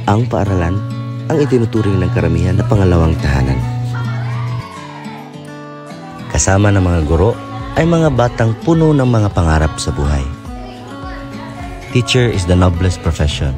Ang paaralan ang itinuturing ng karamihan na pangalawang tahanan. Kasama ng mga guro ay mga batang puno ng mga pangarap sa buhay. Teacher is the noblest profession.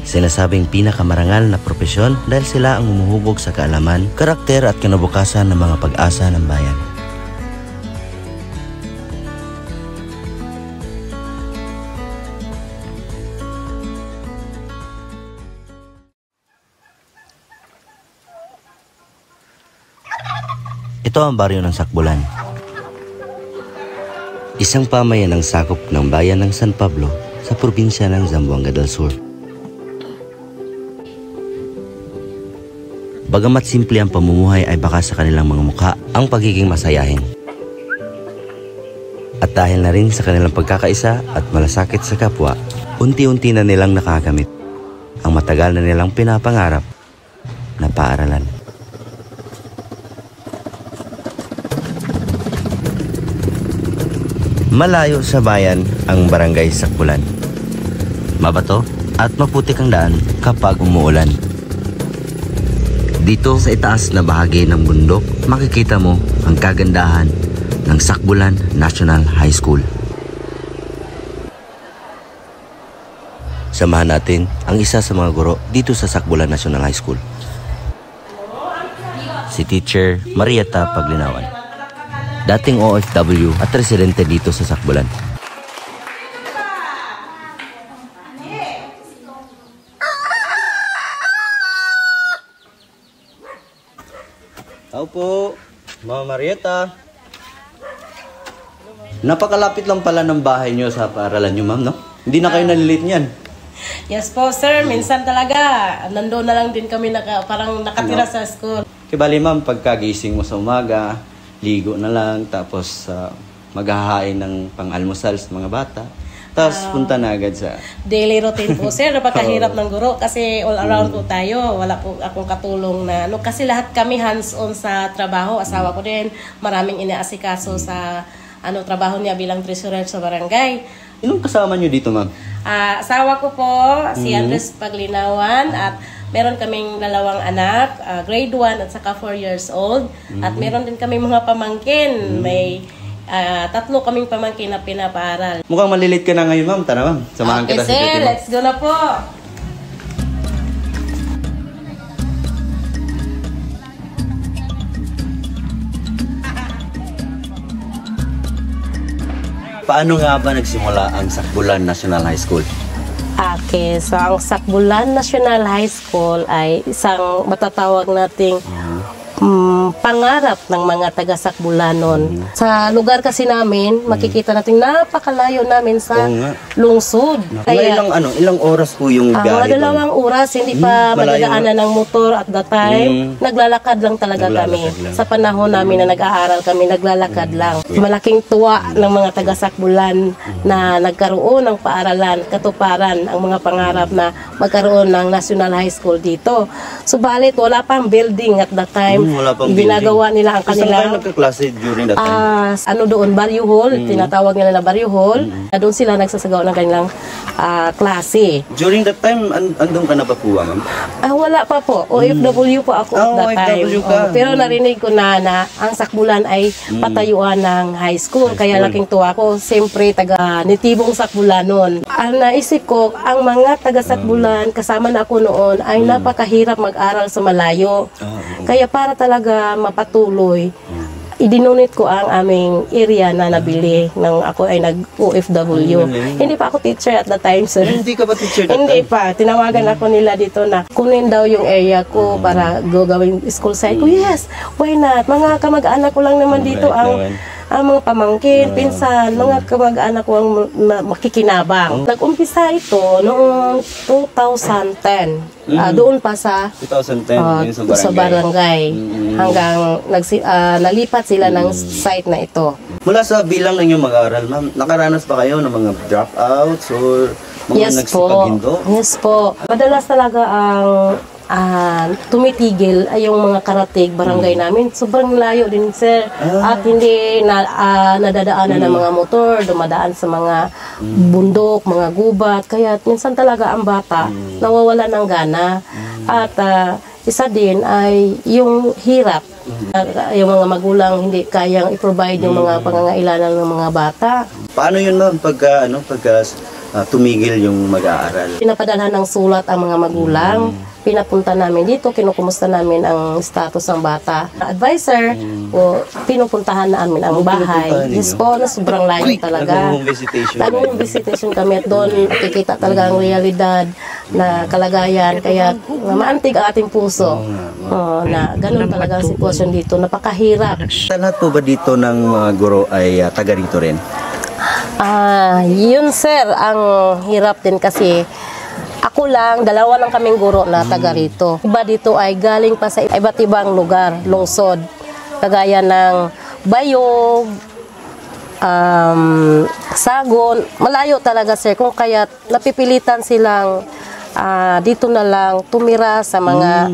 Sinasabing pinakamarangal na propesyon dahil sila ang humuhubog sa kaalaman, karakter at kinabukasan ng mga pag-asa ng bayan. Ito ang baryo ng Sakbulan. Isang pamayanang sakop ng bayan ng San Pablo sa probinsya ng Zamboanga del Sur. Bagamat simple ang pamumuhay ay baka sa kanilang mga mukha ang pagiging masayahin. At dahil na rin sa kanilang pagkakaisa at malasakit sa kapwa, unti-unti na nilang nakakamit ang matagal na nilang pinapangarap na paaralan. Malayo sa bayan ang barangay Sakbulan. Mabato at maputik ang daan kapag umuulan. Dito sa itaas na bahagi ng bundok, makikita mo ang kagandahan ng Sakbulan National High School. Samahan natin ang isa sa mga guro dito sa Sakbulan National High School. Si Teacher Marieta Paglinawan. Dating OFW at residente dito sa Sakbulan. Tao po, Mama Marieta. Napakalapit lang pala ng bahay nyo sa paaralan nyo, ma'am, no? Hindi na kayo nalilit niyan. Yes po, sir. Minsan talaga, nandoon na lang din kami parang nakatira sa school. Kibali, ma'am, pagkagising mo sa umaga, ligo na lang, tapos maghahain ng pang-almusal sa mga bata. Tapos punta na agad sa... Daily routine po, sir. Napakahirap ng guro kasi all around po tayo. Wala po akong katulong na... kasi lahat kami hands-on sa trabaho. Asawa ko din. Maraming inaasikaso sa trabaho niya bilang treasurer sa barangay. Anong kasama niyo dito, ma'am? Asawa ko po, si Andres Paglinawan, at meron kaming 2 anak, grade 1 at saka 4 years old. At meron din kaming mga pamangkin. May 3 kaming pamangkin na pinapaaral. Mukhang malilit ka na ngayon, ma'am. Tara, ma'am. Samahan kita sa duty, sir. Let's go na po. Paano nga ba nagsimula ang Sakbulan National High School? Okay, so ang Sakbulan National High School ay isang matatawag nating pangarap ng mga taga-Sakbulanon. Sa lugar kasi namin, makikita natin napakalayo namin sa lungsod. Kaya ilang oras po yung biyahe doon? 2 oras, hindi pa madadaanan ng motor at that time. Naglalakad lang talaga kami. Sa panahon namin na nag-aaral kami, naglalakad lang. Malaking tuwa ng mga taga-Sakbulan na nagkaroon ng paaralan, katuparan ang mga pangarap na magkaroon ng National High School dito. Subalit, wala pang building at that time. Ginagawa nila ang kanilang... Saan nagkaklase during that time? Doon, Barrio Hall. Tinatawag nila na Barrio Hall. Doon sila nagsasagawa ng kanilang klase. During that time, andun ka na ba po, ma'am? Wala pa po. OFW po ako at that time. Pero narinig ko na ang Sakbulan ay patayuan ng high school. Kaya laking tuwa ko. Siyempre, taga-nitibong Sakbulanon. Ang naisip ko, ang mga taga-Sakbulan, kasama na ako noon, ay napakahirap mag-aral sa malayo. Kaya para talaga mapatuloy, idinunit ko ang aming area na nabili nang ako ay nag-OFW. Hindi pa ako teacher at that time, sir. Hindi ka ba teacher that time? Hindi pa. Tinawagan ako nila dito na kunin daw yung area ko para gawing school site ko. Yes, why not? Mga kamag-anak ko lang naman dito ang mga pamangkin, pinsan, mga kamag-anak ko ang makikinabang. Nag-umpisa ito noong 2010. Doon pa sa 2010 sa barangay. Hanggang nalipat sila ng site na ito. Mula sa bilang ng inyong mag-aaral, ma'am, nakaranas pa kayo ng mga dropouts or mga nagsipaghindo? Yes po. Madalas talaga ang tumitigil ay yung mga karatig barangay namin. Sobrang layo din, sir. At hindi nadadaanan ng mga motor, dumadaan sa mga bundok, mga gubat. Kaya minsan talaga ang bata nawawala ng gana. At isa din ay yung hirap. Yung mga magulang hindi kayang i-provide yung mga pangangailangan ng mga bata. Paano yun, ma'am, pagka tumigil yung mag-aaral? Pinapadalhan ng sulat ang mga magulang. Pinapunta namin dito, kinukumusta namin ang status ng bata. Advisor, o pinupuntahan namin ang bahay. Yes po, na sobrang layo talaga. Nagong visitation kami at doon nakikita talaga ang realidad na kalagayan. Kaya maantig ang ating puso na ganun talaga ang sitwasyon dito. Napakahirap. Lahat po ba dito ng mga guro ay taga rito rin? Yun sir, ang hirap din kasi ako lang, dalawa lang kaming guro na taga rito. Iba dito ay galing pa sa iba't ibang lugar, lungsod. Kagaya ng Bayog, Sagon. Malayo talaga sir, kung kaya napipilitan silang dito na lang tumira sa mga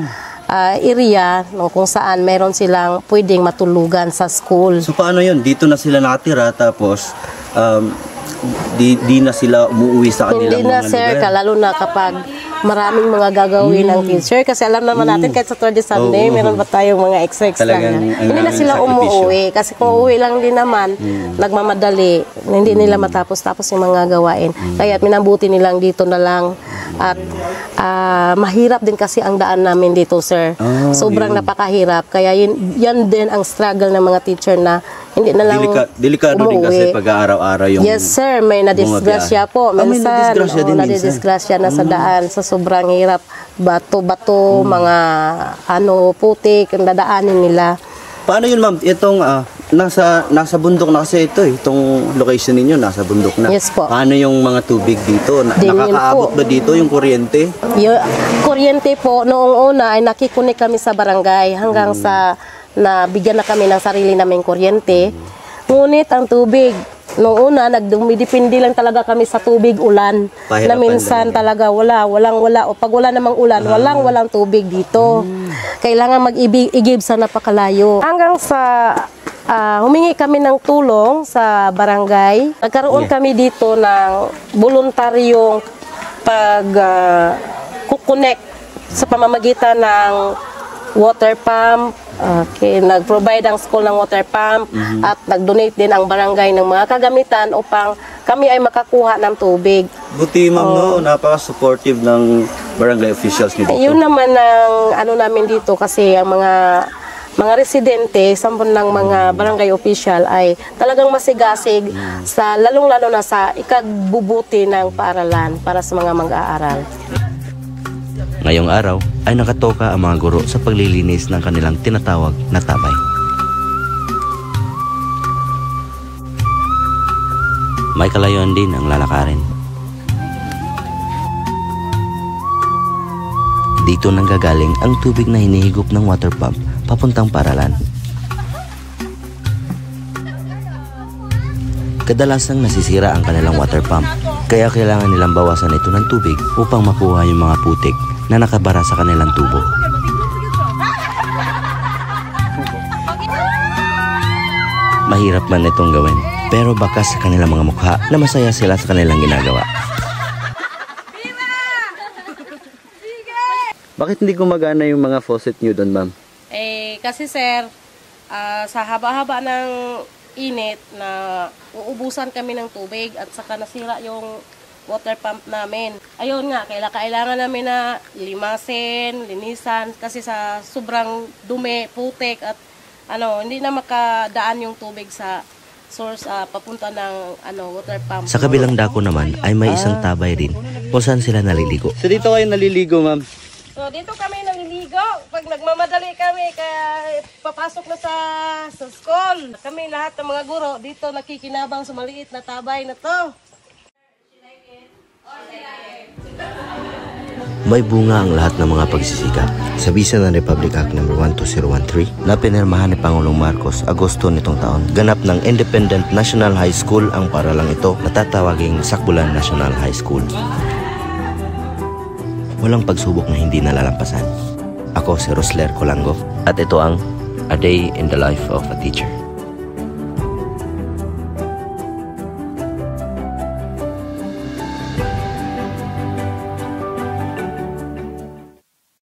area kung saan meron silang pwedeng matulugan sa school. So paano yun? Dito na sila nakatira tapos di na sila umuwi sa kanilang Hindi na mga sir, lugar? lalo na kapag maraming mga gagawin ng teacher. Kasi alam naman natin kahit sa Saturday Sunday, meron ba tayong mga extra Talagang na. Hindi na sila sakripisyo. umuwi. Kasi kung uuwi lang din naman, nagmamadali. Hindi nila matapos-tapos yung mga gawain. Kaya minabuti nilang dito na lang. At mahirap din kasi ang daan namin dito, sir. Sobrang napakahirap. Kaya yan din ang struggle ng mga teacher na hindi na lang Delikado din kasi pag-aaraw-araw yung... Yes, sir. May nadisgrasya po. may Minsan, nadisgrasya din minsan. nadisgrasya na sa daan. Sa sobrang hirap. Bato-bato, mga putik, ang dadaanin nila. Paano yun, ma'am? Itong nasa bundok na kasi ito eh. Itong location ninyo, nasa bundok na. Yes po. Paano yung mga tubig dito? Nakakaabot ba dito yung kuryente? Yung kuryente po, noong una ay nakikunik kami sa barangay hanggang sa nabigyan na kami ng sarili naming kuryente. Ngunit ang tubig, noong una, nagdumidipindi lang talaga kami sa tubig ulan. Pahirapan na minsan talaga walang. O pag wala namang ulan, walang tubig dito. Kailangan mag-igib sa napakalayo. Hanggang sa humingi kami ng tulong sa barangay. Nagkaroon kami dito ng voluntaryong pag-connect sa pamamagitan ng water pump. Nag-provide ang school ng water pump at nag-donate din ang barangay ng mga kagamitan upang kami ay makakuha ng tubig. Buti, ma'am, napaka-supportive ng barangay officials dito. Yun naman ang namin dito kasi ang mga residente, sampun ng mga barangay official ay talagang masigasig sa lalong-lalo na sa ikagbubuti ng paaralan para sa mga mag-aaral. Ngayong araw ay nakatoka ang mga guro sa paglilinis ng kanilang tinatawag na tabay. May kalayuan din ang lalakarin. Dito nanggagaling ang tubig na hinihigop ng water pump papuntang paaralan. Kadalasang nasisira ang kanilang water pump, kaya kailangan nilang bawasan ito ng tubig upang makuha yung mga putik na nakabara sa kanilang tubo. Mahirap man itong gawin, pero bakas sa kanilang mga mukha na masaya sila sa kanilang ginagawa. Bakit hindi gumagana yung mga faucet nyo doon, ma'am? Kasi sir, sa haba-haba ng init na uubusan kami ng tubig at saka nasira yung water pump namin. Ayun nga, kailangan namin na limasin, linisan kasi sa sobrang dumi, putik at hindi na makadaan yung tubig sa source papunta ng water pump. Sa kabilang dako naman ay may isang tabay rin kung saan sila naliligo. So dito kayo naliligo, ma'am? So dito kami naliligo pag nagmamadali kami kaya papasok na sa school. Kami lahat ng mga guro dito nakikinabang sa maliit na tabay na to. May bunga ang lahat ng mga pagsisikap. Sa bisa ng Republic Act No. 12013 na pinirmahan ni Pangulong Marcos Agosto nitong taon, ganap ng Independent National High School ang paaralang ito na tatawaging Sakbulan National High School. walang pagsubok na hindi nalalampasan. Ako si Rosler Colango at ito ang A Day in the Life of a Teacher.